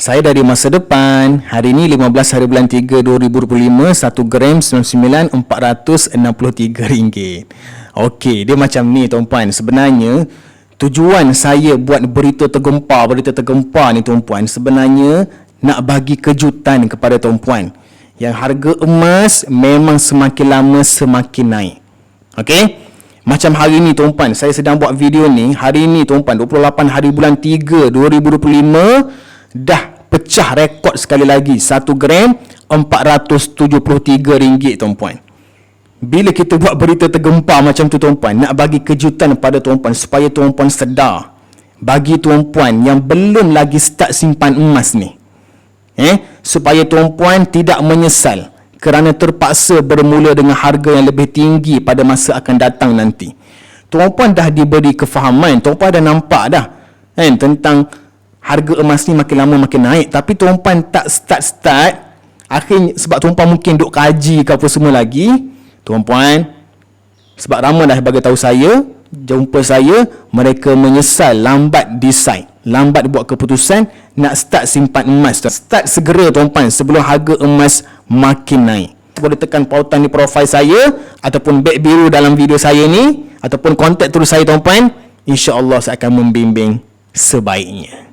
Saya dari masa depan. Hari ini 15 hari bulan 3 2025, 1 gram 99 463 ringgit. Okey, dia macam ni tuan-puan. Sebenarnya tujuan saya buat berita tergempar ni tuan-puan, sebenarnya nak bagi kejutan kepada tuan-puan. Yang harga emas memang semakin lama semakin naik. Okey? Macam hari ni tuan-puan, saya sedang buat video ni. Hari ni tuan-puan, 28 hari bulan 3 2025, dah pecah rekod sekali lagi. 1 gram 473 ringgit tuan-puan. Bila kita buat berita tergempar macam tu tuan-puan, nak bagi kejutan pada tuan-puan supaya tuan-puan sedar. Bagi tuan-puan yang belum lagi start simpan emas ni, supaya tuan-puan tidak menyesal kerana terpaksa bermula dengan harga yang lebih tinggi pada masa akan datang nanti. Tuan-puan dah diberi kefahaman, tuan-puan dah nampak dah tentang harga emas ni makin lama makin naik, tapi tuan-puan tak start. Akhirnya sebab tuan-puan mungkin duk kaji ke apa semua lagi, tuan-puan, sebab ramai dah bagi tahu saya, jumpa saya, mereka menyesal lambat decide, lambat buat keputusan nak start simpan emas. Start segera tuan-puan sebelum harga emas makin naik. Boleh tekan pautan di profil saya ataupun beg biru dalam video saya ni, ataupun kontak terus saya tuan-puan. InsyaAllah saya akan membimbing sebaiknya.